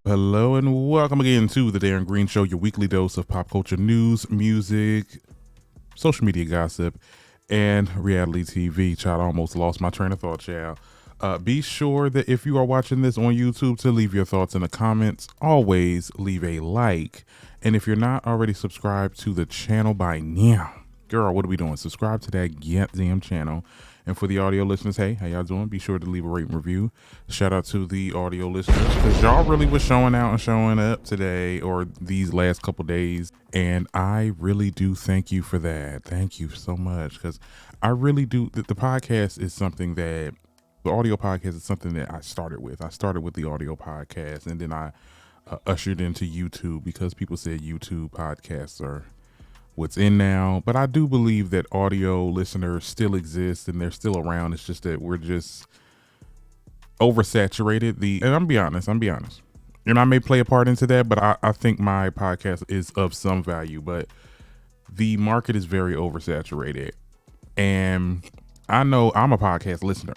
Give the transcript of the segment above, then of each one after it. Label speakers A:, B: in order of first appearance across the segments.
A: Hello and welcome again to the Darren Green Show, your weekly dose of pop culture news, music, social media gossip, and reality TV. Child, I almost lost my train of thought, child. Be sure that if you are watching this on YouTube to leave your thoughts in the comments. Always leave a like. And if you're not already subscribed to the channel by now, girl, what are we doing? Subscribe to that damn channel. And for the audio listeners, hey, how y'all doing? Be sure to leave a rate and review. Shout out to the audio listeners because y'all really was showing out and showing up today or these last couple days. And I really do thank you for that. Thank you so much because I really do. The podcast is something that the audio podcast is something that I started with. I started with the audio podcast and then I ushered into YouTube because people said YouTube podcasts are what's in now. But I do believe that audio listeners still exist and they're still around. It's just that we're just oversaturated. And I'm be honest. And I may play a part into that, but I think my podcast is of some value. But the market is very oversaturated. And I know I'm a podcast listener.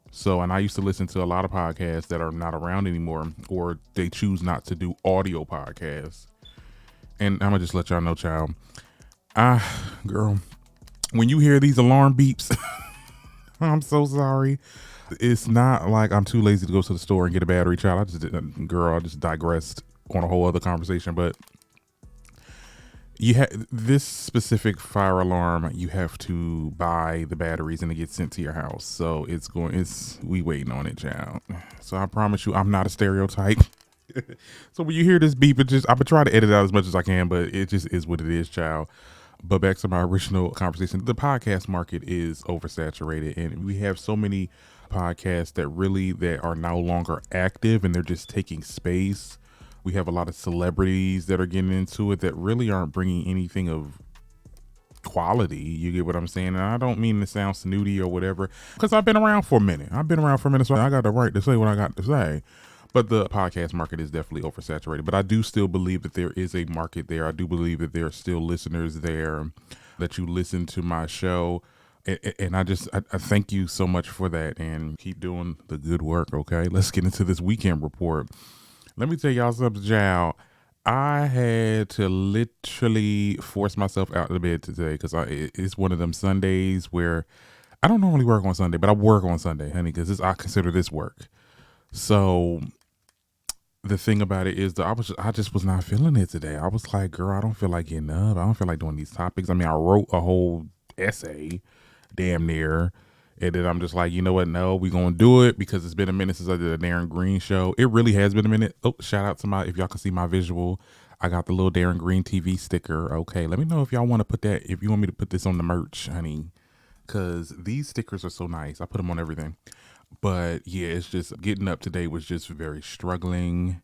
A: So, and I used to listen to a lot of podcasts that are not around anymore, or they choose not to do audio podcasts. And I'm gonna just let y'all know, child. Girl, when you hear these alarm beeps, I'm so sorry. It's not like I'm too lazy to go to the store and get a battery, child. I just digressed on a whole other conversation. But you have this specific fire alarm. You have to buy the batteries and it gets sent to your house. So we waiting on it, child. So I promise you, I'm not a stereotype. So when you hear this beep, I'm gonna try to edit out as much as I can, but it just is what it is, child. But back to my original conversation, the podcast market is oversaturated, and we have so many podcasts that are no longer active, and they're just taking space. We have a lot of celebrities that are getting into it that really aren't bringing anything of quality. You get what I'm saying? And I don't mean to sound snooty or whatever, because I've been around for a minute. So I got the right to say what I got to say. But the podcast market is definitely oversaturated. But I do still believe that there is a market there. I do believe that there are still listeners there that you listen to my show. And I thank you so much for that and keep doing the good work, okay? Let's get into this weekend report. Let me tell y'all something, child. I had to literally force myself out of bed today because it's one of them Sundays where I don't normally work on Sunday, but I work on Sunday, honey, because I consider this work. So the thing about it is that I just was not feeling it today. I was like, girl, I don't feel like getting up. I don't feel like doing these topics. I mean, I wrote a whole essay, damn near. And then I'm just like, you know what? No, we're going to do it because it's been a minute since I did a Darren Green show. It really has been a minute. Oh, shout out to if y'all can see my visual, I got the little Darren Green TV sticker. Okay, let me know if y'all want to put that, if you want me to put this on the merch, honey, because these stickers are so nice. I put them on everything. But yeah, it's just getting up today was just very struggling.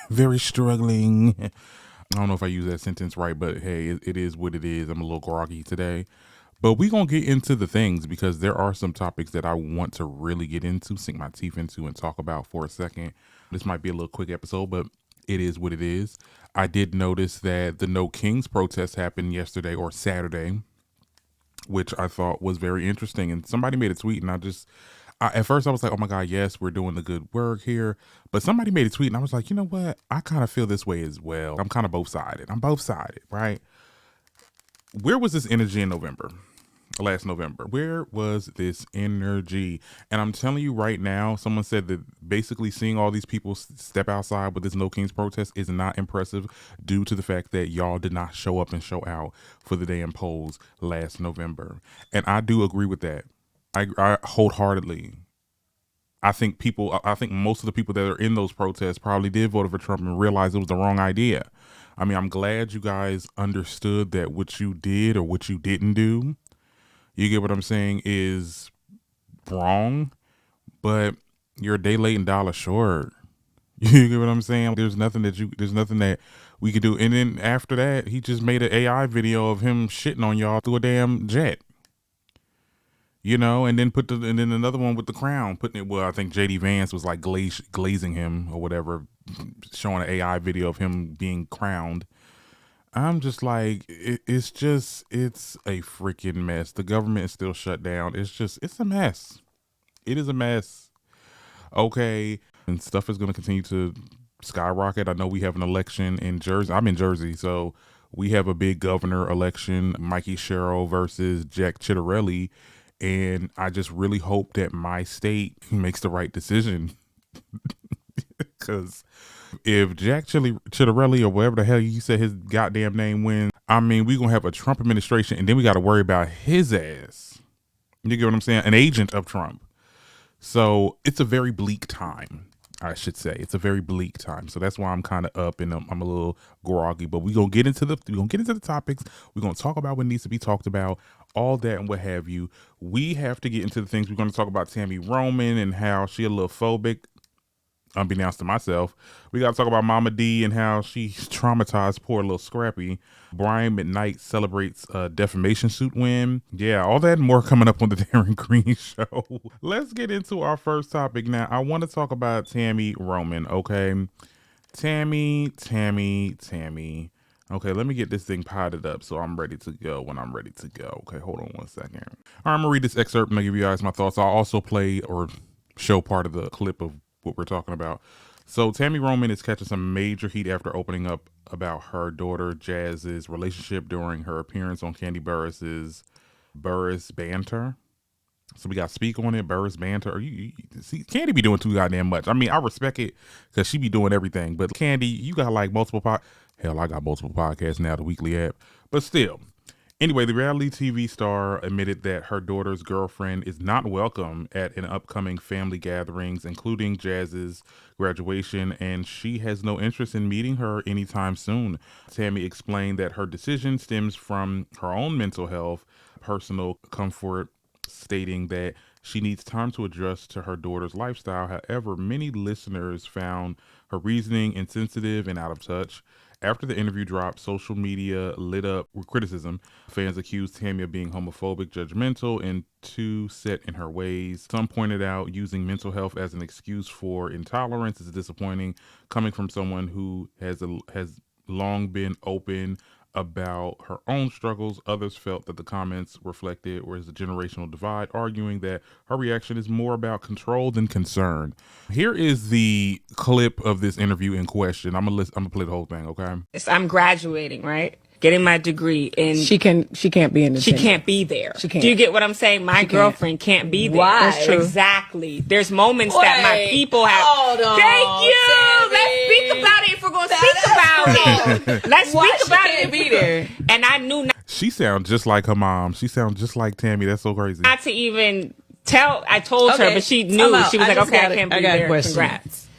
A: Very struggling. I don't know if I use that sentence right, but hey, it is what it is. I'm a little groggy today. But we're going to get into the things because there are some topics that I want to really get into, sink my teeth into, and talk about for a second. This might be a little quick episode, but it is what it is. I did notice that the No Kings protest happened yesterday or Saturday, which I thought was very interesting. And somebody made a tweet, and at first I was like, oh my God, yes, we're doing the good work here. But somebody made a tweet and I was like, you know what? I kind of feel this way as well. I'm kind of both sided. Right? Where was this energy in last November? Where was this energy? And I'm telling you right now, someone said that basically seeing all these people step outside with this No Kings protest is not impressive due to the fact that y'all did not show up and show out for the damn polls last November. And I do agree with that. I wholeheartedly. I think most of the people that are in those protests probably did vote for Trump and realized it was the wrong idea. I mean, I'm glad you guys understood that what you did or what you didn't do, you get what I'm saying, is wrong, but you're a day late and dollar short. You get what I'm saying? There's nothing that we could do. And then after that, he just made an AI video of him shitting on y'all through a damn jet. And then and then another one with the crown, putting it. Well, I think JD Vance was like glazing him or whatever, showing an AI video of him being crowned. I'm just like, it's a freaking mess. The government is still shut down. It's a mess. It is a mess. Okay, and stuff is going to continue to skyrocket. I know we have an election in Jersey. I'm in Jersey, so we have a big governor election, Mikey Sherrill versus Jack Ciattarelli, and I just really hope that my state makes the right decision. Because if Jack Ciattarelli or whatever the hell you said his goddamn name wins, I mean, we're going to have a Trump administration, and then we got to worry about his ass. You get what I'm saying? An agent of Trump. So it's a very bleak time, I should say. It's a very bleak time. So that's why I'm kind of up and I'm a little groggy. But we're gonna get into the topics. We're gonna talk about what needs to be talked about, all that and what have you. We have to get into the things. We're gonna talk about Tami Roman and how she a little phobic. Unbeknownst to myself, we got to talk about Mama D and how she traumatized poor little Scrappy. Brian McKnight celebrates a defamation suit win. Yeah, all that and more coming up on the Darren Green Show. Let's get into our first topic now. I want to talk about Tami Roman, okay? Tami. Okay, let me get this thing potted up so I'm ready to go when I'm ready to go. Okay, hold on one second. All right, I'm going to read this excerpt and I'll give you guys my thoughts. I'll also play or show part of the clip of what we're talking about. So Tami Roman is catching some major heat after opening up about her daughter Jazz's relationship during her appearance on Kandi Burruss's Burruss Banter. So we got Speak on it, Burruss Banter. Or you see, Kandi be doing too goddamn much. I mean, I respect it because she be doing everything. But Kandi, you got like multiple hell, I got multiple podcasts now, the weekly app. But still. Anyway, the reality TV star admitted that her daughter's girlfriend is not welcome at an upcoming family gatherings, including Jazz's graduation, and she has no interest in meeting her anytime soon. Tami explained that her decision stems from her own mental health, personal comfort, stating that she needs time to adjust to her daughter's lifestyle. However, many listeners found her reasoning insensitive and out of touch. After the interview dropped, social media lit up with criticism. Fans accused Tami of being homophobic, judgmental, and too set in her ways. Some pointed out using mental health as an excuse for intolerance is disappointing, coming from someone who has long been open about her own struggles. Others felt that the comments reflected a generational divide, arguing that her reaction is more about control than concern. Here is the clip of this interview in question. I'm gonna play the whole thing, okay?
B: I'm graduating, right? Getting my degree, and
C: she can't be in the
B: she can't be there.
C: She can't.
B: Do you get what I'm saying? My girlfriend can't be there.
C: Why? That's true.
B: Exactly. There's moments that my people have.
C: Hold on,
B: thank you.
C: Tami.
B: Let's speak about it if we're going to speak about it. Let's speak about it.
C: Be there.
B: And I knew not.
A: She sounds just like her mom. She sounds just like Tami. That's so crazy.
B: Not to even tell. I told her, but she knew. She was like, okay, I can't be there. Congrats.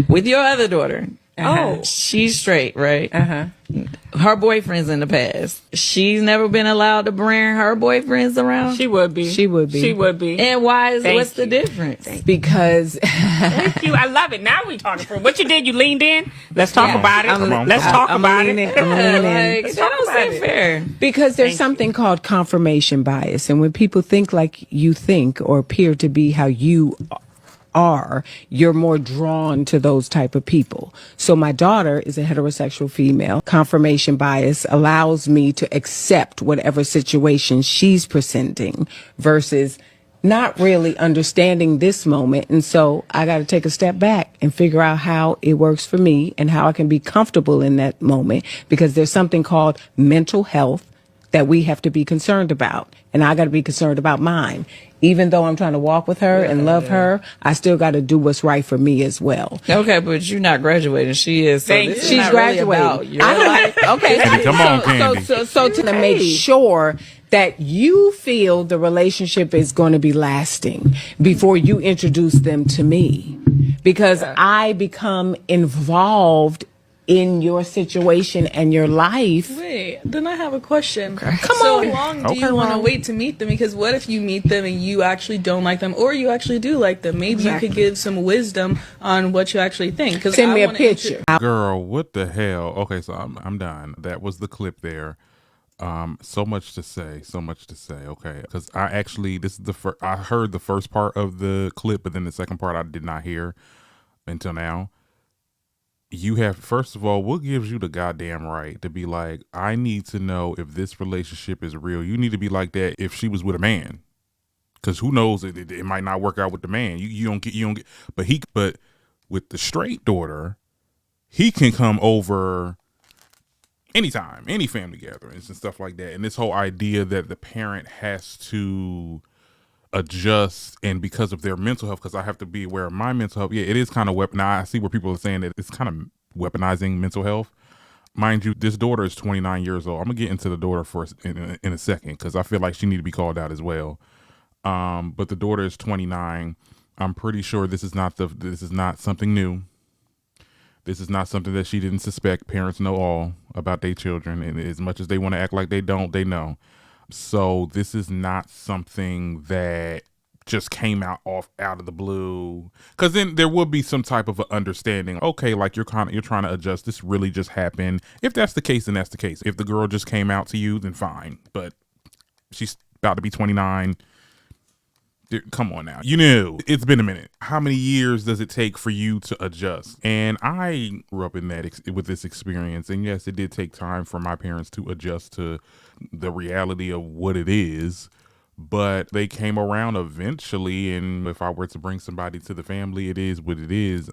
D: With your other daughter.
B: Oh,
D: she's straight, right? Her boyfriends in the past. She's never been allowed to bring her boyfriends around.
B: She would be.
C: She would be.
B: She would be.
D: And why is what's the difference?
C: Because
B: thank you. I love it. Now we talking for what you did. You leaned in. Let's talk about it. Let's talk about it.
D: Let's talk about it. Fair.
C: Because there's something called confirmation bias, and when people think like you think or appear to be how you are, you're more drawn to those type of people. So my daughter is a heterosexual female. Confirmation bias allows me to accept whatever situation she's presenting versus not really understanding this moment. And so I got to take a step back and figure out how it works for me and how I can be comfortable in that moment, because there's something called mental health that we have to be concerned about. And I got to be concerned about mine. Even though I'm trying to walk with her and love her, I still got to do what's right for me as well.
D: Okay, but you're not graduating. She is. So
C: she's graduating. Okay.
A: Come on, Kandi.
C: So to make sure that you feel the relationship is going to be lasting before you introduce them to me, because I become involved in your situation and your life.
E: Wait, then I have a question.
C: Come
E: so
C: on.
E: How long do you want to wait to meet them? Because what if you meet them and you actually don't like them, or you actually do like them? Maybe you could give some wisdom on what you actually think.
C: Send me a picture.
A: Girl, what the hell? Okay, so I'm done. That was the clip there. So much to say. Okay, because I actually I heard the first part of the clip, but then the second part I did not hear until now. You have, first of all, what gives you the goddamn right to be like, I need to know if this relationship is real? You need to be like that if she was with a man, because who knows, it might not work out with the man. You don't get, but with the straight daughter, he can come over anytime, any family gatherings and stuff like that. And this whole idea that the parent has to adjust, and because of their mental health, because I have to be aware of my mental health. Yeah, it is kind of weaponized. I see where people are saying that it's kind of weaponizing mental health. Mind you, this daughter is 29 years old. I'm gonna get into the daughter in a second, because I feel like she need to be called out as well. But the daughter is 29. I'm pretty sure this is not something new. This is not something that she didn't suspect. Parents know all about their children, and as much as they want to act like they don't, they know. So this is not something that just came out of the blue, because then there would be some type of an understanding. Okay, like you're trying to adjust. This really just happened. If that's the case, then that's the case. If the girl just came out to you, then fine. But she's about to be 29. Come on now. You knew. It's been a minute. How many years does it take for you to adjust? And I grew up in with this experience. And yes, it did take time for my parents to adjust to the reality of what it is. But they came around eventually. And if I were to bring somebody to the family, it is what it is.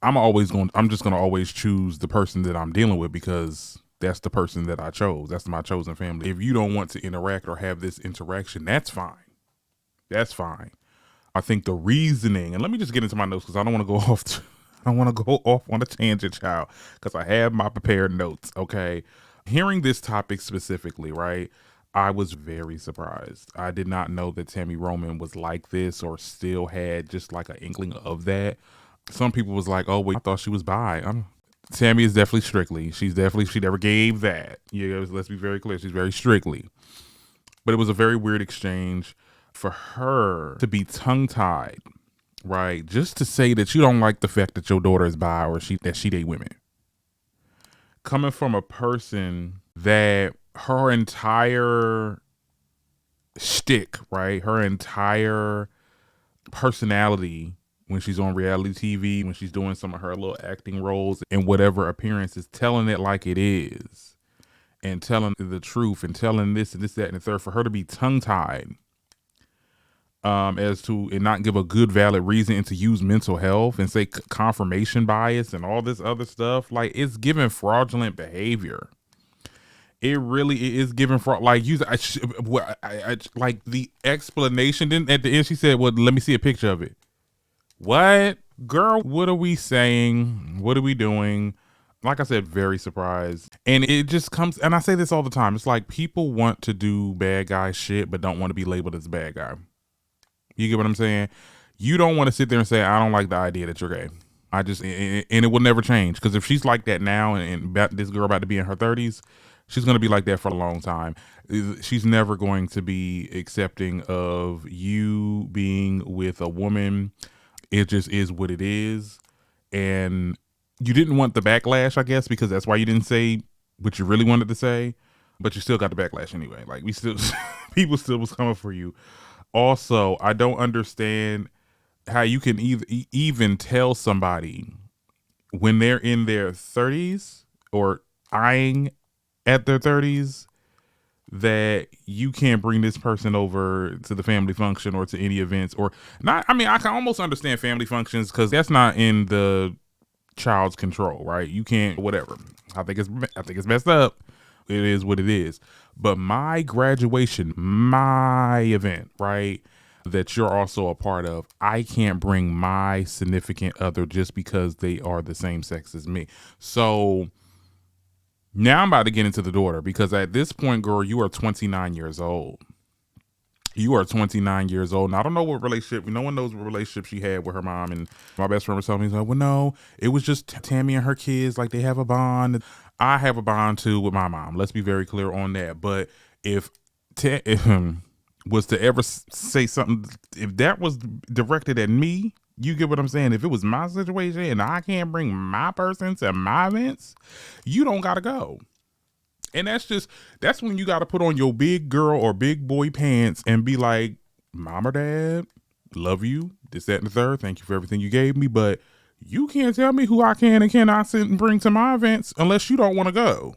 A: I'm just going to always choose the person that I'm dealing with, because that's the person that I chose. That's my chosen family. If you don't want to interact or have this interaction, that's fine. That's fine. I think the reasoning, and let me just get into my notes, because I don't want to go off. I don't want to go off on a tangent, child, because I have my prepared notes. Okay, hearing this topic specifically, right? I was very surprised. I did not know that Tami Roman was like this, or still had just like an inkling of that. Some people was like, "Oh, wait, I thought she was bi." Tami is definitely strictly. She never gave that. Yeah, let's be very clear. She's very strictly. But it was a very weird exchange. For her to be tongue-tied, right? Just to say that you don't like the fact that your daughter is bi, or that she date women. Coming from a person that her entire shtick, right? Her entire personality, when she's on reality TV, when she's doing some of her little acting roles and whatever appearance, is telling it like it is, and telling the truth, and telling this and this, that, and the third. For her to be tongue-tied, as to, and not give a good valid reason, and to use mental health and say confirmation bias and all this other stuff, like, it's giving fraudulent behavior. It really is giving fraud. Like, like the explanation. Then at the end she said, "Well, let me see a picture of it." What, girl? What are we saying? What are we doing? Like I said, very surprised. And it just comes, and I say this all the time. It's like people want to do bad guy shit, but don't want to be labeled as a bad guy. You get what I'm saying? You don't want to sit there and say, "I don't like the idea that you're gay." And it will never change. Because if she's like that now, and this girl about to be in her 30s, she's going to be like that for a long time. She's never going to be accepting of you being with a woman. It just is what it is. And you didn't want the backlash, I guess, because that's why you didn't say what you really wanted to say. But you still got the backlash anyway. Like, people still was coming for you. Also, I don't understand how you can even tell somebody when they're in their 30s or eyeing at their 30s that you can't bring this person over to the family function or to any events, or not. I mean, I can almost understand family functions, because that's not in the child's control, right? You can't, whatever. I think it's messed up. It is what it is. But my graduation, my event, right, that you're also a part of, I can't bring my significant other just because they are the same sex as me. So now I'm about to get into the daughter, because at this point, girl, you are 29 years old. You are 29 years old. And I don't know what relationship, no one knows what relationship she had with her mom. And my best friend was telling me, he's like, "Well, no, it was just Tami and her kids. Like, they have a bond." I have a bond too with my mom. Let's be very clear on that. But if was to ever say something, if that was directed at me, you get what I'm saying? If it was my situation and I can't bring my person to my events, you don't got to go. And that's when you got to put on your big girl or big boy pants and be like, "Mom or Dad, love you, this, that, and the third. Thank you for everything you gave me. But you can't tell me who I can and cannot sit and bring to my events unless you don't want to go."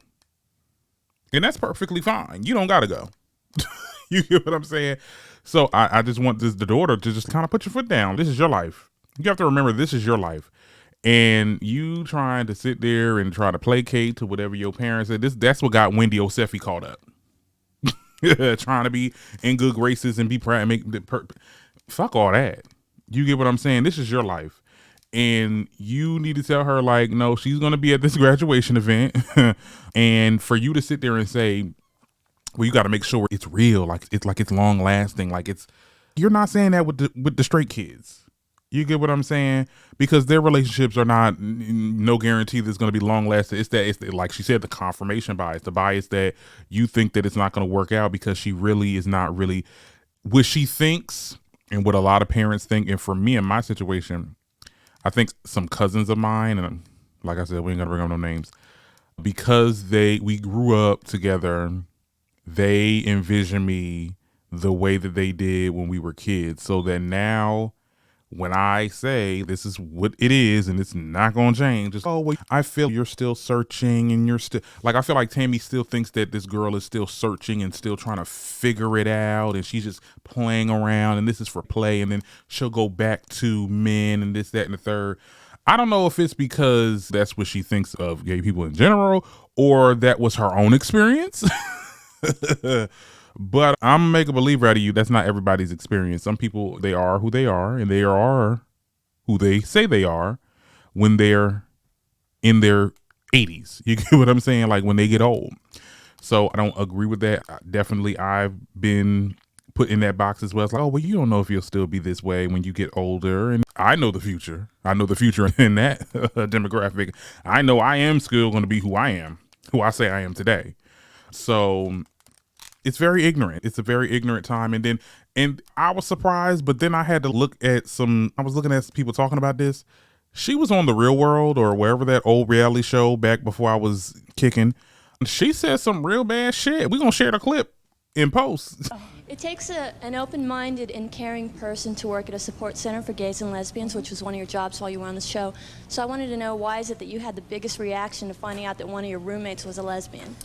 A: And that's perfectly fine. You don't got to go. You get what I'm saying? So I just want the daughter to just kind of put your foot down. This is your life. You have to remember, this is your life. And you trying to sit there and try to placate to whatever your parents said. That's what got Wendy Oseffi caught up. Trying to be in good graces and be proud and fuck all that. You get what I'm saying? This is your life. And you need to tell her, like, no, she's going to be at this graduation event. And for you to sit there and say, well, you got to make sure it's real. Like it's long lasting. You're not saying that with the straight kids. You get what I'm saying? Because their relationships are not, no guarantee that it's going to be long lasting. It's like she said, the confirmation bias, the bias that you think that it's not going to work out because she really is not really what she thinks and what a lot of parents think. And for me in my situation, I think some cousins of mine, and like I said, we ain't going to bring up no names, because we grew up together, they envision me the way that they did when we were kids. So that now, when I say this is what it is and it's not going to change, it's, oh, well, I feel you're still searching and you're still, like, I feel like Tami still thinks that this girl is still searching and still trying to figure it out and she's just playing around and this is for play, and then she'll go back to men and this, that, and the third. I don't know if it's because that's what she thinks of gay people in general or that was her own experience. But I'm gonna make a believer out of you. That's not everybody's experience. Some people, they are who they are, and they are who they say they are when they're in their 80s. You get what I'm saying? Like when they get old. So I don't agree with that. Definitely, I've been put in that box as well. It's like, oh, well, you don't know if you'll still be this way when you get older. And I know the future. I know the future in that demographic. I know I am still going to be who I am, who I say I am today. So it's very ignorant. It's a very ignorant time. And I was surprised, but then I had to look at I was looking at people talking about this. She was on The Real World or wherever, that old reality show back before I was kicking. She said some real bad shit. We're going to share the clip in post.
F: It takes an open-minded and caring person to work at a support center for gays and lesbians, which was one of your jobs while you were on the show. So I wanted to know, why is it that you had the biggest reaction to finding out that one of your roommates was a lesbian?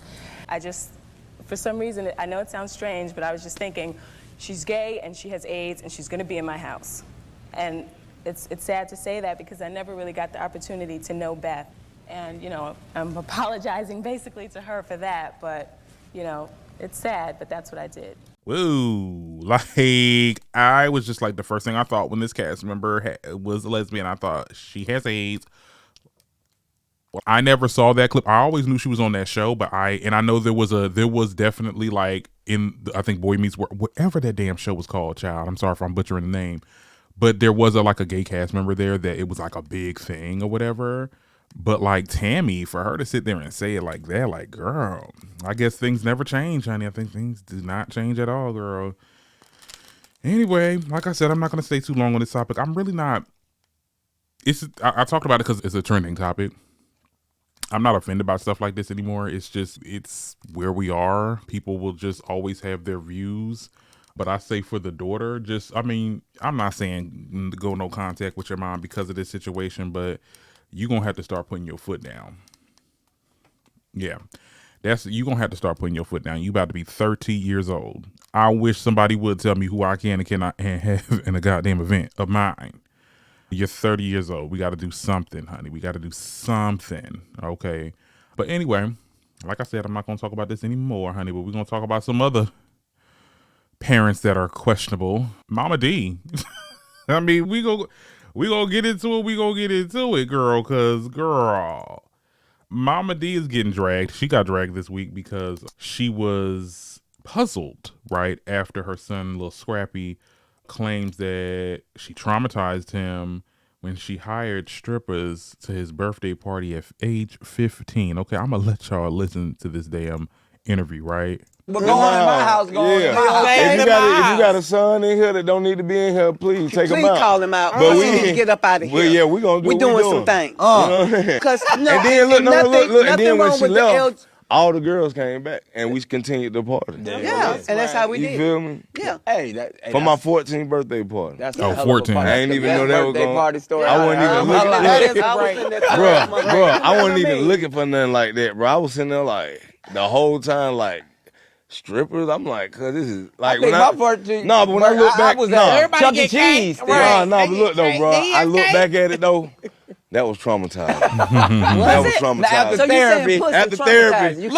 G: For some reason, I know it sounds strange, but I was just thinking, she's gay and she has AIDS and she's gonna be in my house. And it's sad to say that because I never really got the opportunity to know Beth. And, you know, I'm apologizing basically to her for that, but, you know, it's sad, but that's what I did.
A: Whoa, like, I was just like, the first thing I thought when this cast member was a lesbian, I thought she has AIDS. I never saw that clip. I always knew she was on that show, but I know there was definitely, like, I think Boy Meets World, whatever that damn show was called, child. I'm sorry if I'm butchering the name, but there was a gay cast member there that it was like a big thing or whatever. But like Tami, for her to sit there and say it like that, like, girl, I guess things never change, honey. I think things do not change at all, girl. Anyway, like I said, I'm not going to stay too long on this topic. I'm really not. I talked about it because it's a trending topic. I'm not offended by stuff like this anymore. It's where we are. People will just always have their views. But I say for the daughter, I'm not saying go no contact with your mom because of this situation, but you're going to have to start putting your foot down. Yeah, you're going to have to start putting your foot down. You about to be 30 years old. I wish somebody would tell me who I can and cannot have in a goddamn event of mine. You're 30 years old. We got to do something, honey. We got to do something. Okay. But anyway, like I said, I'm not going to talk about this anymore, honey, but we're going to talk about some other parents that are questionable. Momma D. I mean, we going to get into it. We going to get into it, girl, because, girl, Momma D is getting dragged. She got dragged this week because she was puzzled, right, after her son, little Scrappy, claims that she traumatized him when she hired strippers to his birthday party at age 15. Okay, I'm gonna let y'all listen to this damn interview, right?
H: But go on in my house, go on in my house. If you got a son in here that don't need to be in here, please take him out.
I: Please call him out.
H: But we
I: need to get up out of here.
H: Well, yeah, we gonna do.
I: We doing some things. Because
H: and then look, and then when she left, all the girls came back and we continued the party.
I: Yeah, and that's how we did.
H: You feel me?
I: Yeah.
H: Hey, for my 14th birthday party.
I: That's
A: 14.
H: I ain't even know that was going.
I: Party story.
H: I wasn't even looking. Bro, I wasn't even looking for nothing like that, bro. I was sitting there like the whole time, like, strippers. I'm like, cause this is like when I but when I look back,
I: Chuck E. Cheese.
H: But look though, bro. I look back at it though. That was traumatized.
I: That was
H: traumatized.
I: After therapy.
H: After therapy.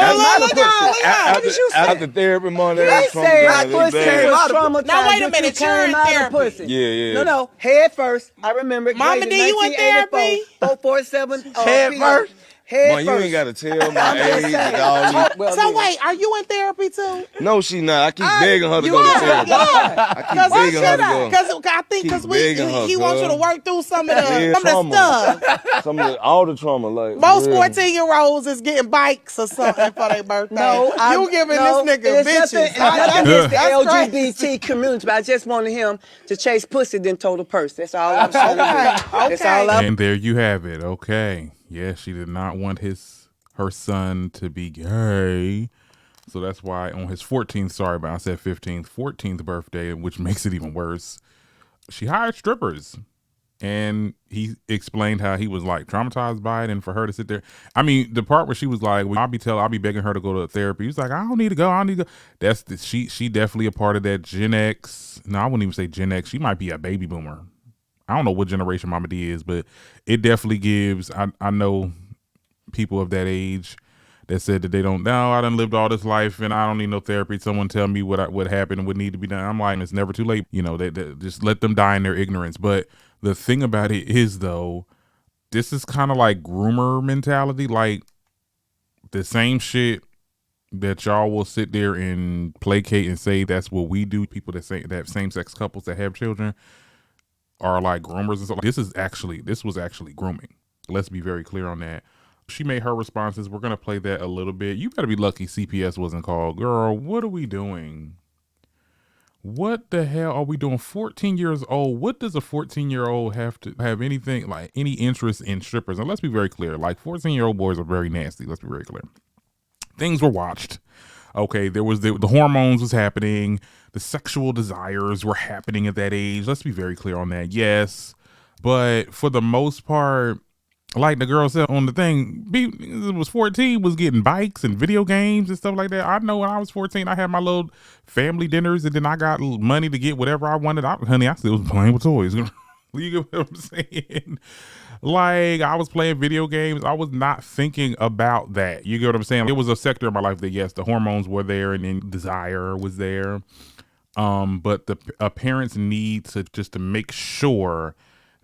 H: After therapy, Mom, that was traumatized.
J: Now wait a minute, you're in therapy.
H: Yeah.
I: No, head first. I remember.
J: Mama, do you in therapy?
I: 447.
H: Head first.
I: Head
H: Mom, you ain't got to tell my age and all
J: So wait, are you in therapy too?
H: No, she not. I keep begging her to go to therapy. I keep begging her to go.
J: Because he wants you to work through some of the stuff.
H: All the trauma. Like
J: most 14-year-olds is getting bikes or something for their birthday. You giving this nigga bitches.
I: Nothing against the LGBT community, but I just wanted him to chase pussy than total purse. That's all I'm saying. That's all
A: And there you have it. Okay. Yeah, she did not want her son to be gay. So that's why on his 14th, sorry, but I said 15th, 14th birthday, which makes it even worse, she hired strippers. And he explained how he was like traumatized by it, and for her to sit there. I mean, the part where she was like, well, I'll be begging her to go to therapy. He's like, I don't need to go. She definitely a part of that Gen X. No, I wouldn't even say Gen X. She might be a baby boomer. I don't know what generation Mama D is, but it definitely gives. I know people of that age that said that they don't. No, I done lived all this life and I don't need no therapy. Someone tell me what happened and what need to be done. I'm like, it's never too late. You know, they just let them die in their ignorance. But the thing about it is, though, this is kind of like groomer mentality, like the same shit that y'all will sit there and placate and say that's what we do. People that say that same sex couples that have children are like groomers and stuff. This was actually grooming. Let's be very clear on that. She made her responses. We're gonna play that a little bit. You better be lucky CPS wasn't called. Girl, what are we doing? What the hell are we doing? 14 years old. What does a 14-year-old have to have anything like any interest in strippers? And let's be very clear. Like 14-year-old boys are very nasty. Let's be very clear. Things were watched. Okay, there was the hormones was happening. The sexual desires were happening at that age. Let's be very clear on that. Yes. But for the most part, like the girl said on the thing, it was 14, was getting bikes and video games and stuff like that. I know when I was 14, I had my little family dinners and then I got money to get whatever I wanted. I still was playing with toys. You get what I'm saying? Like, I was playing video games. I was not thinking about that. You get what I'm saying? It was a sector of my life that, yes, the hormones were there and then desire was there. But the parents need to make sure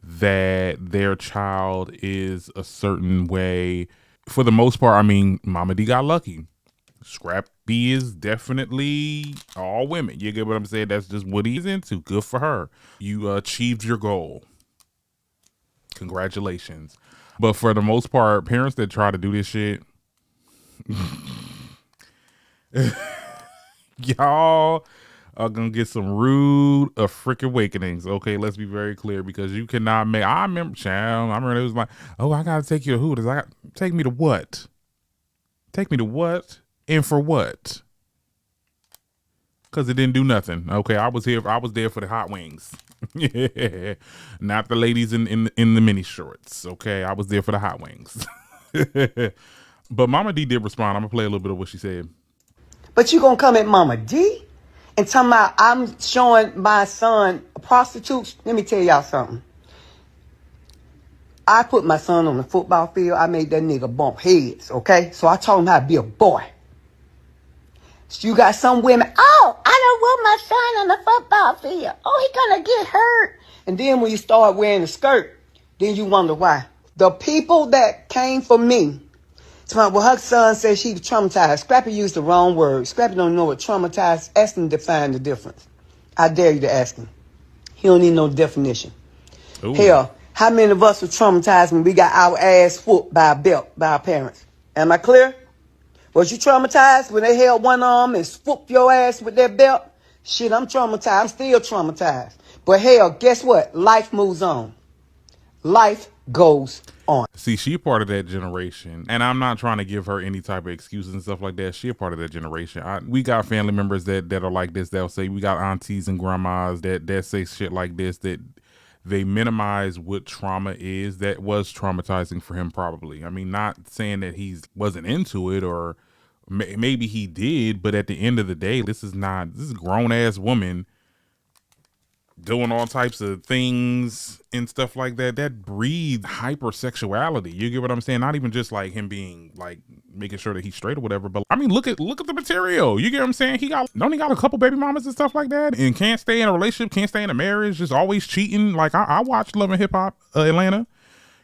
A: that their child is a certain way. For the most part, I mean, Mama D got lucky. Scrappy is definitely all women. You get what I'm saying? That's just what he's into. Good for her. You achieved your goal. Congratulations. But for the most part, parents that try to do this shit, y'all are gonna get some rude freaking awakenings. Okay, let's be very clear, because you cannot make. I remember it was like, oh, I gotta take you to Hooters. Take me to what? Take me to what? And for what? Because it didn't do nothing. Okay, I was there for the hot wings. Yeah, not the ladies in the mini shorts. Okay, I was there for the hot wings. But Mama D did respond. I'm gonna play a little bit of what she said.
I: But you gonna come at Mama D and tell me I'm showing my son prostitutes? Let me tell y'all something. I put my son on the football field. I made that nigga bump heads. Okay, so I taught him how to be a boy. So you got some women, oh, I don't want my son on the football field. Oh, he gonna get hurt. And then when you start wearing a skirt, then you wonder why. The people that came for me, well, her son said she was traumatized. Scrappy used the wrong word. Scrappy don't know what traumatized. Ask him to define the difference. I dare you to ask him. He don't need no definition. Ooh. Hell, how many of us were traumatized when we got our ass whooped by a belt by our parents? Am I clear? Was you traumatized when they held one arm and swooped your ass with their belt? Shit, I'm traumatized. I'm still traumatized. But hell, guess what? Life moves on. Life goes on.
A: See, she a part of that generation. And I'm not trying to give her any type of excuses and stuff like that. She a part of that generation. We got family members that are like this. They'll say, we got aunties and grandmas that say shit like this, that they minimize what trauma is. That was traumatizing for him probably. I mean, not saying that he wasn't into it or maybe he did, but at the end of the day, this is grown ass woman doing all types of things and stuff like that breeds hypersexuality. You get what I'm saying? Not even just like him being like making sure that he's straight or whatever, but I mean, look at the material. You get what I'm saying? He got a couple baby mamas and stuff like that, and can't stay in a relationship, can't stay in a marriage, just always cheating. Like I watched Love and Hip Hop Atlanta.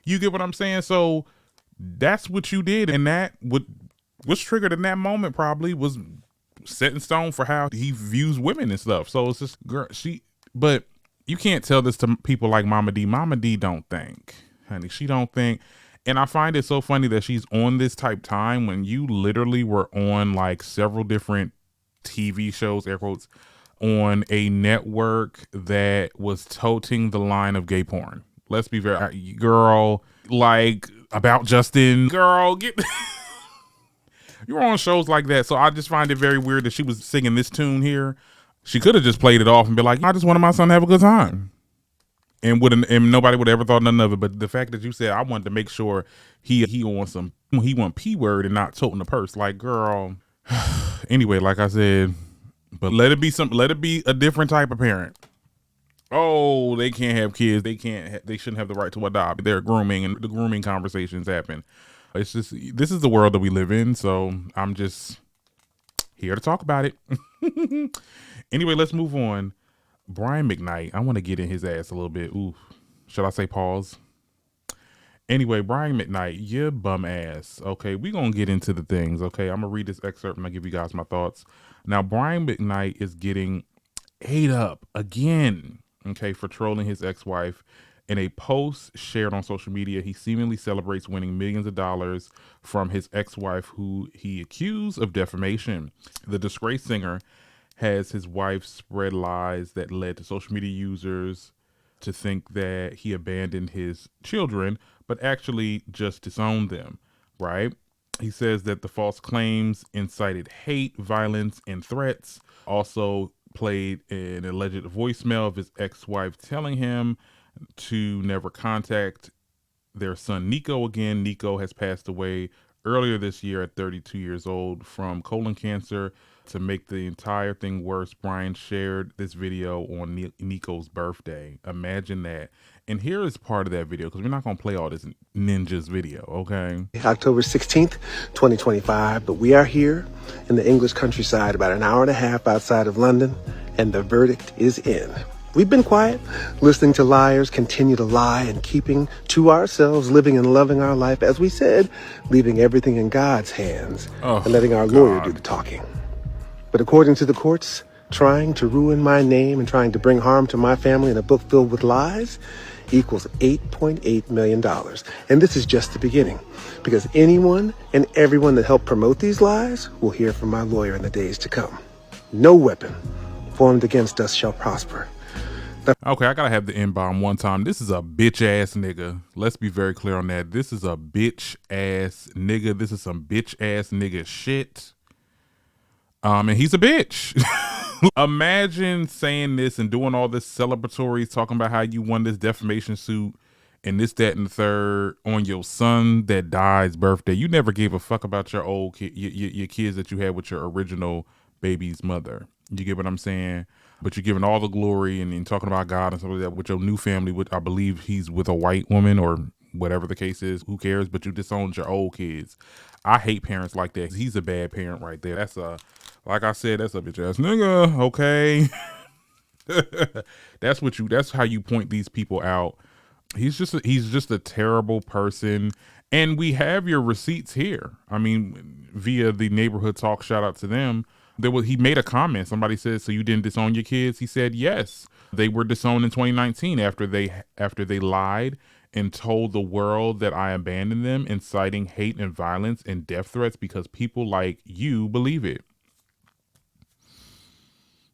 A: You get what I'm saying? So that's what you did, and that was triggered in that moment probably was set in stone for how he views women and stuff. So it's just girl, but you can't tell this to people like Mama D. Mama D don't think, honey. She don't think. And I find it so funny that she's on this type time when you literally were on like several different TV shows, air quotes, on a network that was toting the line of gay porn. Let's be very, girl, like About Justin, girl, get. You were on shows like that. So I just find it very weird that she was singing this tune here. She could have just played it off and been like, I just wanted my son to have a good time. And nobody would have ever thought none of it. But the fact that you said I wanted to make sure he want P word and not toting the purse. Like, girl. Anyway, like I said, but let it be a different type of parent. Oh, they can't have kids. They shouldn't have the right to adopt. They're grooming, and the grooming conversations happen. It's just, this is the world that we live in. So I'm just here to talk about it. Anyway, let's move on. Brian McKnight. I want to get in his ass a little bit. Ooh, should I say pause? Anyway, Brian McKnight, you bum ass. Okay, we're going to get into the things. Okay, I'm going to read this excerpt and I'll give you guys my thoughts. Now, Brian McKnight is getting ate up again, okay, for trolling his ex-wife. In a post shared on social media, he seemingly celebrates winning millions of dollars from his ex-wife, who he accused of defamation. The disgraced singer has his wife spread lies that led to social media users to think that he abandoned his children, but actually just disowned them, right? He says that the false claims incited hate, violence, and threats. Also played an alleged voicemail of his ex-wife telling him to never contact their son Nico again. Nico has passed away earlier this year at 32 years old from colon cancer. To make the entire thing worse, Brian shared this video on Nico's birthday. Imagine that. And here is part of that video, because we're not going to play all this ninjas video, okay?
K: October 16th, 2025, but we are here in the English countryside, about an hour and a half outside of London, and the verdict is in. We've been quiet, listening to liars continue to lie and keeping to ourselves, living and loving our life, as we said, leaving everything in God's hands and letting our lawyer do the talking. But according to the courts, trying to ruin my name and trying to bring harm to my family in a book filled with lies equals $8.8 million. And this is just the beginning, because anyone and everyone that helped promote these lies will hear from my lawyer in the days to come. No weapon formed against us shall prosper.
A: Okay, I gotta have the N-bomb one time. This is a bitch ass nigga. Let's be very clear on that. This is a bitch ass nigga. This is some bitch ass nigga shit. And he's a bitch. Imagine saying this and doing all this celebratory, talking about how you won this defamation suit and this, that, and the third on your son that died's birthday. You never gave a fuck about your old kid, your kids that you had with your original baby's mother. You get what I'm saying? But you're giving all the glory and talking about God and stuff like that with your new family, which I believe he's with a white woman or whatever the case is. Who cares? But you disowned your old kids. I hate parents like that. He's a bad parent right there. That's like I said, that's a bitch ass nigga. Okay. That's how you point these people out. He's just a terrible person. And we have your receipts here. I mean, via the neighborhood talk, shout out to them. He made a comment. Somebody said, so you didn't disown your kids? He said, yes, they were disowned in 2019 after they lied and told the world that I abandoned them, inciting hate and violence and death threats because people like you believe it.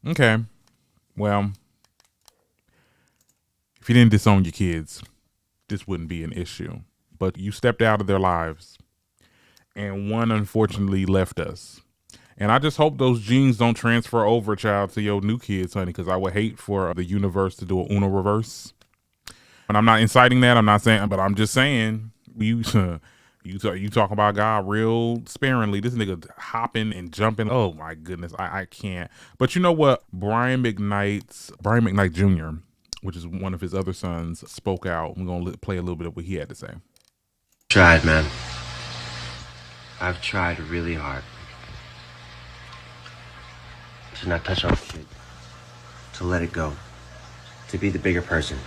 A: Okay. Well, if you didn't disown your kids, this wouldn't be an issue. But you stepped out of their lives, and one unfortunately left us. And I just hope those genes don't transfer over, child, to your new kids, honey, because I would hate for the universe to do a Uno reverse. And I'm not inciting that. I'm not saying, but I'm just saying, you talk about God real sparingly. This nigga hopping and jumping. Oh my goodness, I can't. But you know what? Brian McKnight Jr., which is one of his other sons, spoke out. I'm going to play a little bit of what he had to say.
L: Tried, man. I've tried really hard to not touch on shit, to let it go, to be the bigger person,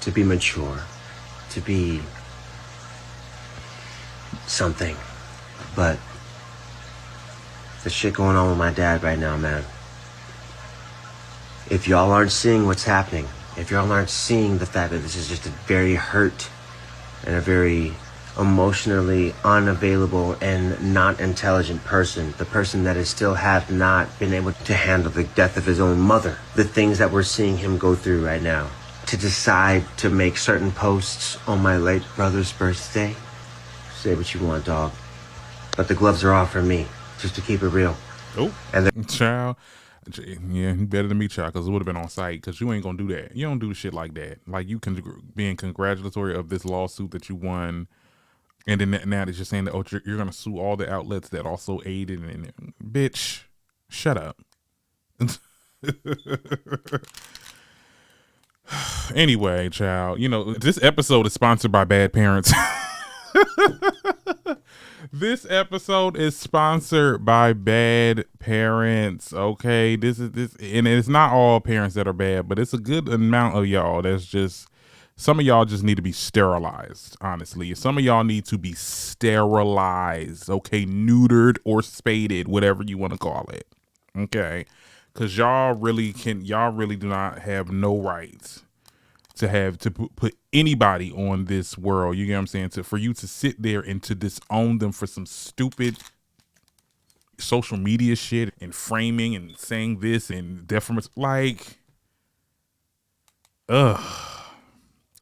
L: to be mature, to be something. But the shit going on with my dad right now, man. If y'all aren't seeing what's happening, if y'all aren't seeing the fact that this is just a very hurt and a very emotionally unavailable and not intelligent person, the person that is still have not been able to handle the death of his own mother, the things that we're seeing him go through right now, to decide to make certain posts on my late brother's birthday, say what you want, dog, but the gloves are off for me, just to keep it real.
A: Oh, and child, yeah, he better than me, child, because it would have been on site, because you ain't gonna do that. You don't do shit like that. Like, you can being congratulatory of this lawsuit that you won. And then now that you're saying that, oh, you're going to sue all the outlets that also aided in it. Bitch, shut up. Anyway, child, you know, this episode is sponsored by Bad Parents. This episode is sponsored by Bad Parents. Okay, and it's not all parents that are bad, but it's a good amount of y'all that's just. Some of y'all just need to be sterilized, honestly. Some of y'all need to be sterilized, okay? Neutered or spaded, whatever you want to call it, okay? Because y'all really do not have no rights to put anybody on this world, you get what I'm saying? For you to sit there and to disown them for some stupid social media shit and framing and saying this and defamation, like, ugh.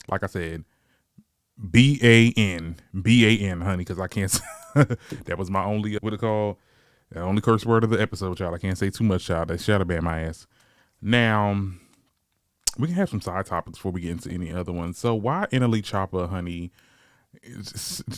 A: Like I said, B-A-N, honey, because I can't. That was my only the only curse word of the episode, child. I can't say too much, child. They shadow ban my ass. Now we can have some side topics before we get into any other ones. So why Italy Choppa, honey?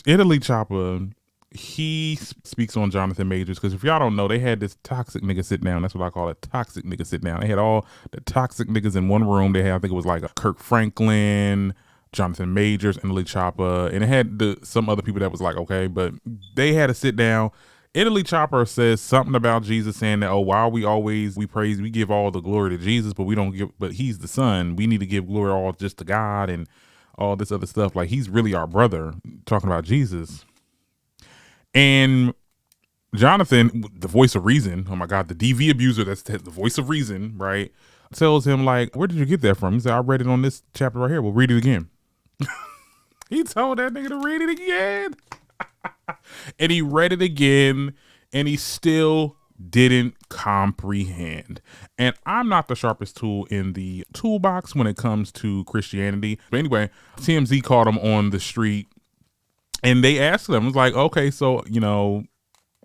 A: Italy Choppa, he speaks on Jonathan Majors because if y'all don't know, they had this toxic nigga sit down. That's what I call it, toxic nigga sit down. They had all the toxic niggas in one room. They had, I think it was like a Kirk Franklin, Jonathan Majors, Italy Choppa, and it had some other people that was like, okay, but they had to sit down. Italy Choppa says something about Jesus, saying that, oh, why we give all the glory to Jesus, but he's the son. We need to give glory all just to God and all this other stuff. Like, he's really our brother, talking about Jesus. And Jonathan, the voice of reason, oh my God, the DV abuser, that's the voice of reason, right? Tells him, like, where did you get that from? He said, I read it on this chapter right here. We'll read it again. He told that nigga to read it again. And he read it again, and he still didn't comprehend. And I'm not the sharpest tool in the toolbox when it comes to Christianity. But anyway, TMZ caught him on the street. And they asked him, it was like, okay, so, you know,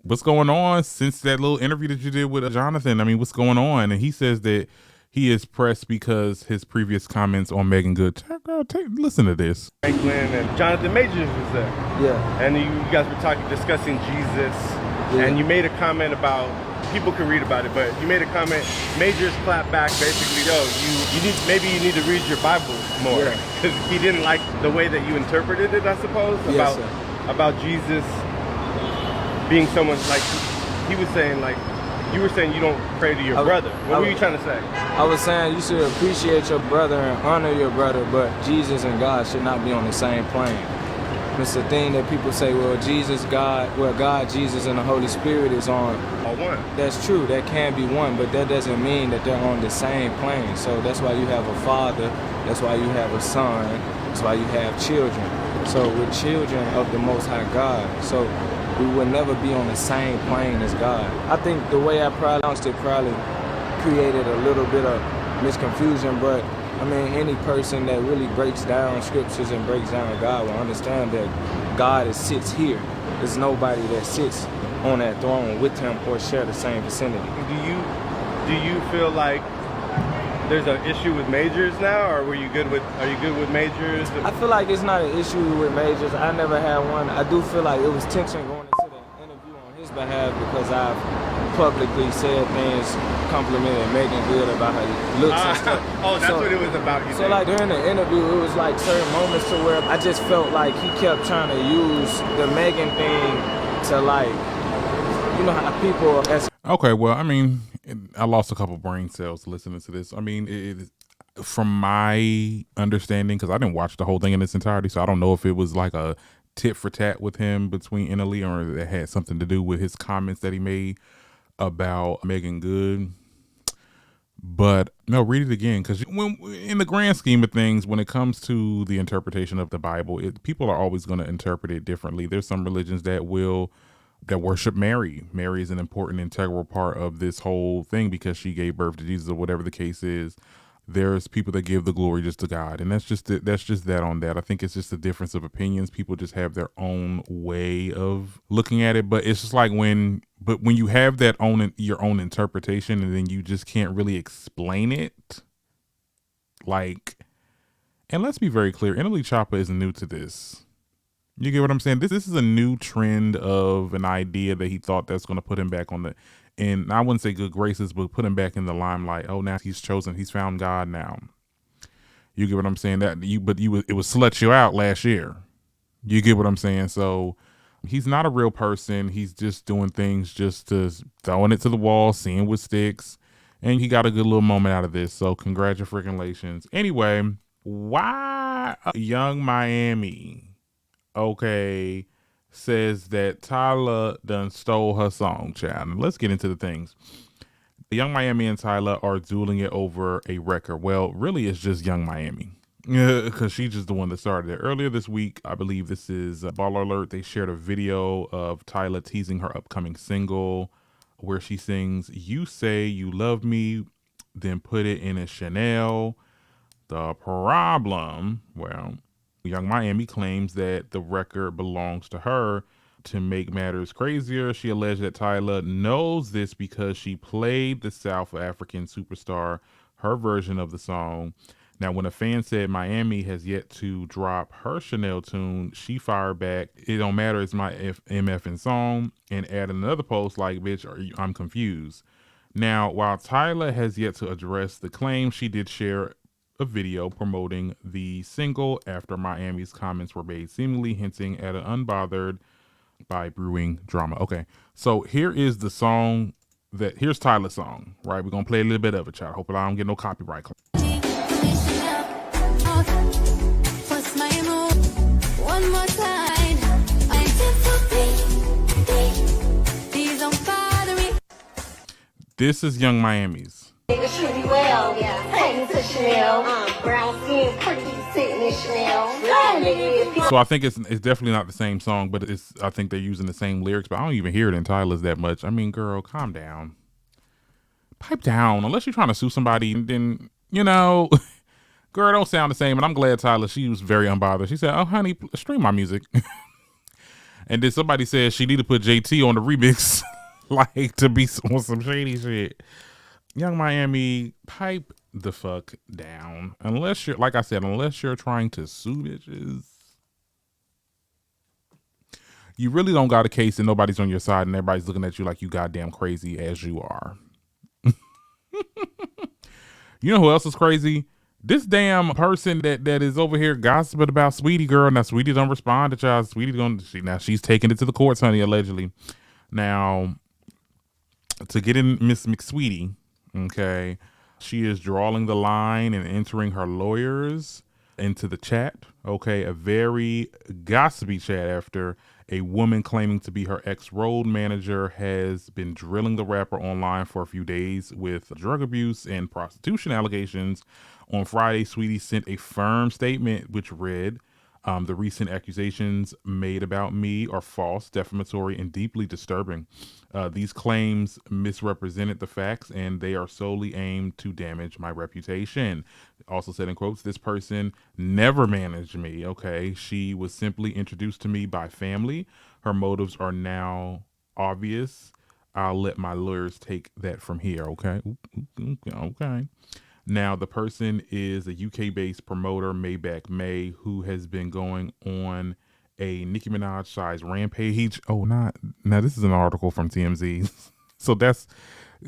A: what's going on since that little interview that you did with Jonathan? I mean, what's going on? And he says that he is pressed because his previous comments on Megan Good. Listen to this.
M: Franklin and Jonathan Majors was there. Yeah. And you guys were discussing Jesus. Yeah. And you made a comment about, people can read about it, but you made a comment, Majors clapped back basically, maybe you need to read your Bible more. Because he didn't like the way that you interpreted it, I suppose, about Jesus being someone, like, he was saying, like, you were saying you don't pray to your brother. What were you trying to say?
N: I was saying you should appreciate your brother and honor your brother, but Jesus and God should not be on the same plane. It's the thing that people say, well, God, Jesus, and the Holy Spirit is on.
M: All one.
N: That's true. That can be one, but that doesn't mean that they're on the same plane. So that's why you have a father. That's why you have a son. That's why you have children. So we're children of the Most High God. So we will never be on the same plane as God. I think the way I pronounced it probably created a little bit of misconfusion, but I mean, any person that really breaks down scriptures and breaks down God will understand that God sits here. There's nobody that sits on that throne with him or share the same vicinity.
M: Do you feel like there's an issue with Majors now, or are you good with Majors?
N: I feel like it's not an issue with Majors. I never had one. I do feel like it was tension going into the interview on his behalf because I've publicly said things complimenting Megan Good about her looks and stuff.
M: Oh, that's what it was about.
N: So like during the interview, it was like certain moments to where I just felt like he kept trying to use the Megan thing to like, you know how people.
A: Okay, well, I mean, I lost a couple brain cells listening to this. I mean, from my understanding, because I didn't watch the whole thing in its entirety, so I don't know if it was like a tit for tat with him between Italy, or it had something to do with his comments that he made about Megan Good. But no, read it again, because when in the grand scheme of things, when it comes to the interpretation of the Bible, people are always going to interpret it differently. There's some religions that worship Mary. Mary is an important, integral part of this whole thing because she gave birth to Jesus, or whatever the case is. There's people that give the glory just to God, and that's just that on that. I think it's just a difference of opinions. People just have their own way of looking at it, but it's just like when you have your own interpretation, and then you just can't really explain it. Like, and let's be very clear, Choppa is new to this. You get what I'm saying? This is a new trend of an idea that he thought that's going to put him back on the, and I wouldn't say good graces, but put him back in the limelight. Oh, now he's chosen. He's found God now. You get what I'm saying? It was slut you out last year. You get what I'm saying? So he's not a real person. He's just doing things just to throwing it to the wall, seeing what sticks. And he got a good little moment out of this. So congratulations. Anyway, why Young Miami? Okay, says that Tyla done stole her song, child. And let's get into the things. Young Miami and Tyla are dueling it over a record. Well, really, it's just Young Miami. Because she's just the one that started it. Earlier this week, I believe this is Baller Alert, they shared a video of Tyla teasing her upcoming single where she sings, "You Say You Love Me, Then Put It in a Chanel." The problem, well, Young Miami claims that the record belongs to her. To make matters crazier, she alleged that Tyla knows this because she played the South African superstar her version of the song. Now, when a fan said Miami has yet to drop her Chanel tune, she fired back, "It don't matter, it's my MFing song," and added another post like, "Bitch, I'm confused." Now, while Tyla has yet to address the claim, she did share a video promoting the single after Miami's comments were made, seemingly hinting at an unbothered by brewing drama. Okay, so here is the song here's Tyla's song, right? We're gonna play a little bit of it, child. Hopefully I don't get no copyright claim. This is Young Miami's.
O: Well, yeah. To Chanel, brown skin, pretty, sitting in Chanel.
A: So I think it's definitely not the same song, but I think they're using the same lyrics, but I don't even hear it in Tyla's that much. I mean, girl, calm down. Pipe down. Unless you're trying to sue somebody, then, girl, don't sound the same. And I'm glad Tyla, she was very unbothered. She said, "Oh, honey, stream my music." And then somebody said she need to put JT on the remix, like to be on some shady shit. Young Miami, pipe the fuck down. Unless you're, like I said, unless you're trying to sue bitches, you really don't got a case and nobody's on your side and everybody's looking at you like you goddamn crazy as you are. You know who else is crazy? This damn person that is over here gossiping about Saweetie girl. Now Saweetie don't respond to y'all. Now she's taking it to the courts, honey, allegedly. Now, to get in Miss McSweetie, okay, she is drawing the line and entering her lawyers into the chat. Okay, a very gossipy chat after a woman claiming to be her ex-road manager has been drilling the rapper online for a few days with drug abuse and prostitution allegations. On Friday, Saweetie sent a firm statement which read, "The recent accusations made about me are false, defamatory, and deeply disturbing. These claims misrepresented the facts and they are solely aimed to damage my reputation." Also said in quotes, "This person never managed me, okay? She was simply introduced to me by family. Her motives are now obvious. I'll let my lawyers take that from here, okay?" Okay. Now, the person is a UK-based promoter, Maybach May, who has been going on a Nicki Minaj size rampage. Oh, now this is an article from TMZ. So that's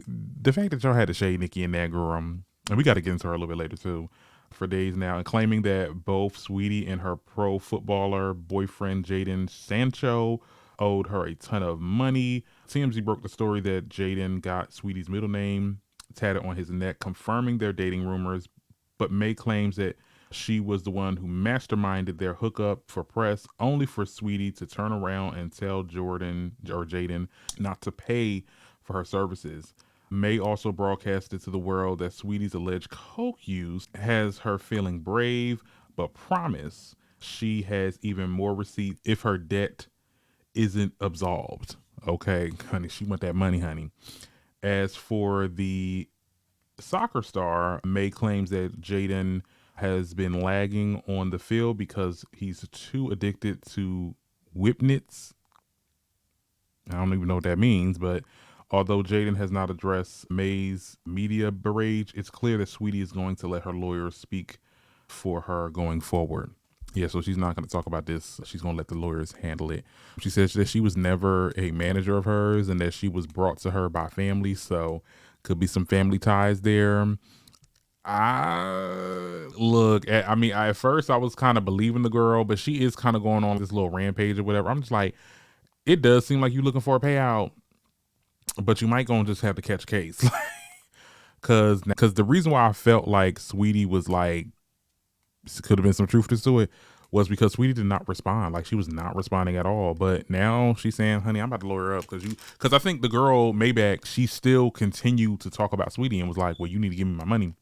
A: the fact that y'all had to shade Nicki and that girl. And we got to get into her a little bit later too. For days now, and claiming that both Saweetie and her pro footballer boyfriend Jaden Sancho owed her a ton of money. TMZ broke the story that Jaden got Saweetie's middle name tatted on his neck, confirming their dating rumors. But May claims that she was the one who masterminded their hookup for press, only for Saweetie to turn around and tell Jaden not to pay for her services. May also broadcasted to the world that Saweetie's alleged coke use has her feeling brave, but promise she has even more receipts if her debt isn't absolved. Okay, honey, she want that money, honey. As for the soccer star, May claims that Jaden has been lagging on the field because he's too addicted to whipnits. I don't even know what that means, but although Jaden has not addressed May's media barrage, it's clear that Saweetie is going to let her lawyers speak for her going forward. Yeah, so she's not going to talk about this. She's going to let the lawyers handle it. She says that she was never a manager of hers and that she was brought to her by family, so could be some family ties there. At first I was kind of believing the girl, but she is kind of going on this little rampage or whatever. I'm just like, it does seem like you're looking for a payout, but you might go and just have to catch a case. Cause the reason why I felt like Saweetie was like, could have been some truth to it, was because Saweetie did not respond. Like, she was not responding at all. But now she's saying, honey, I'm about to lawyer up because I think the girl Maybach, she still continued to talk about Saweetie and was like, well, you need to give me my money.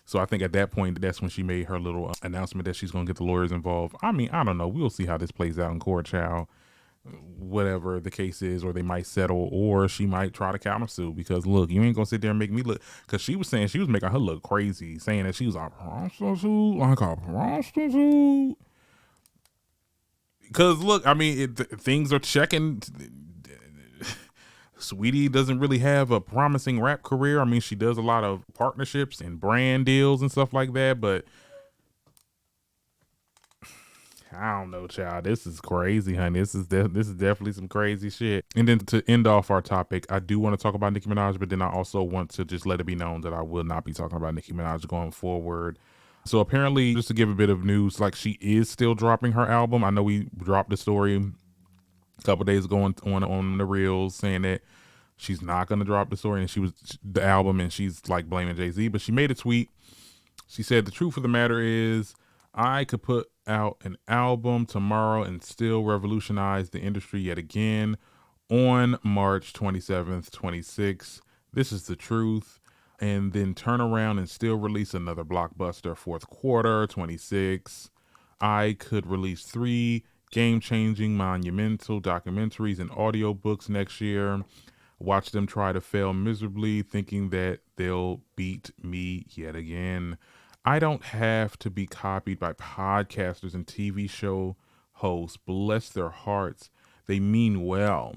A: So I think at that point, that's when she made her little announcement that she's going to get the lawyers involved. I mean, I don't know. We'll see how this plays out in court, child. Whatever the case is, or they might settle, or she might try to countersue, because look, you ain't gonna sit there and make me look, because she was saying she was making her look crazy, saying that she was a prostitute, because look, I mean, things are checking. Saweetie doesn't really have a promising rap career. I mean, she does a lot of partnerships and brand deals and stuff like that, but I don't know, child. This is crazy, honey. This is definitely some crazy shit. And then to end off our topic, I do want to talk about Nicki Minaj, but then I also want to just let it be known that I will not be talking about Nicki Minaj going forward. So apparently, just to give a bit of news, like, she is still dropping her album. I know we dropped the story a couple days ago on the reels saying that she's not going to drop the story and the album, and she's like blaming Jay-Z, but she made a tweet. She said, the truth of the matter is, I could put out an album tomorrow and still revolutionize the industry yet again on March 27th, 26th. This is the truth. And then turn around and still release another blockbuster fourth quarter, 26. I could release 3 game-changing, monumental documentaries and audiobooks next year. Watch them try to fail miserably, thinking that they'll beat me yet again. I don't have to be copied by podcasters and TV show hosts. Bless their hearts. They mean well.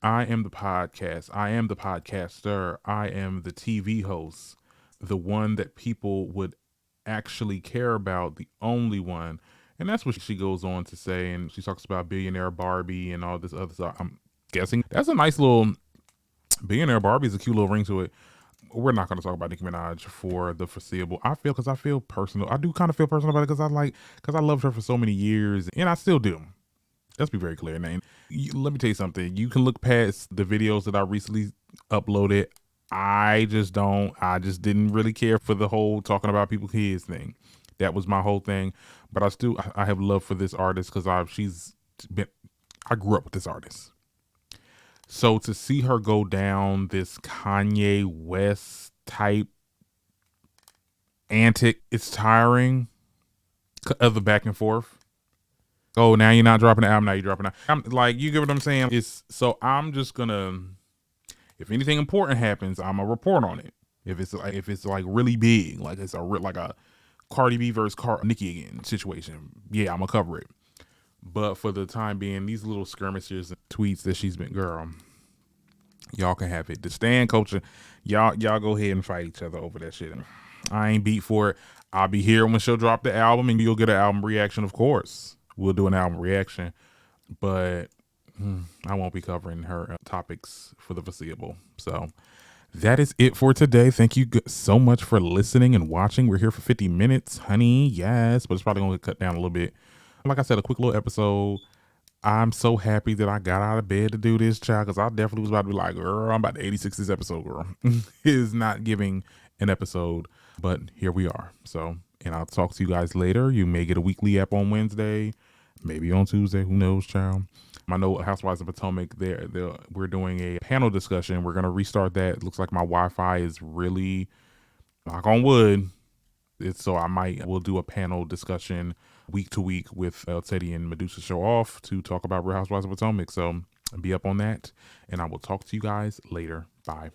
A: I am the podcast. I am the podcaster. I am the TV host. The one that people would actually care about. The only one. And that's what she goes on to say. And she talks about Billionaire Barbie and all this other stuff. I'm guessing that's a nice little... Billionaire Barbie is a cute little ring to it. We're not going to talk about Nicki Minaj for the foreseeable. I feel personal. I do kind of feel personal about it because I loved her for so many years, and I still do. Let's be very clear, Nate. Let me tell you something. You can look past the videos that I recently uploaded. I just didn't really care for the whole talking about people's kids thing. That was my whole thing. But I have love for this artist because I grew up with this artist. So to see her go down this Kanye West type antic, it's tiring. Of the back and forth. Oh, now you're not dropping the album. Now you're dropping it. I'm like, you get what I'm saying? I'm just gonna, if anything important happens, I'm gonna report on it. If it's like really big, like it's like a Cardi B versus Nicki again situation, yeah, I'm gonna cover it. But for the time being, these little skirmishes and tweets that she's been, girl, y'all can have it. The stand culture, y'all go ahead and fight each other over that shit. I ain't beat for it. I'll be here when she'll drop the album, and you'll get an album reaction, of course. We'll do an album reaction. But I won't be covering her topics for the foreseeable. So that is it for today. Thank you so much for listening and watching. We're here for 50 minutes, honey. Yes, but it's probably going to cut down a little bit. Like I said, a quick little episode. I'm so happy that I got out of bed to do this, child, because I definitely was about to be like, girl, I'm about to 86 this episode, girl. Is not giving an episode, but here we are. So, and I'll talk to you guys later. You may get a weekly app on Wednesday, maybe on Tuesday. Who knows, child? I know Housewives of Potomac, we're doing a panel discussion. We're going to restart that. It looks like my Wi-Fi is really, knock on wood. So we'll do a panel discussion week to week with Teddy and Medusa show off to talk about Real Housewives of Potomac. So be up on that, and I will talk to you guys later. Bye.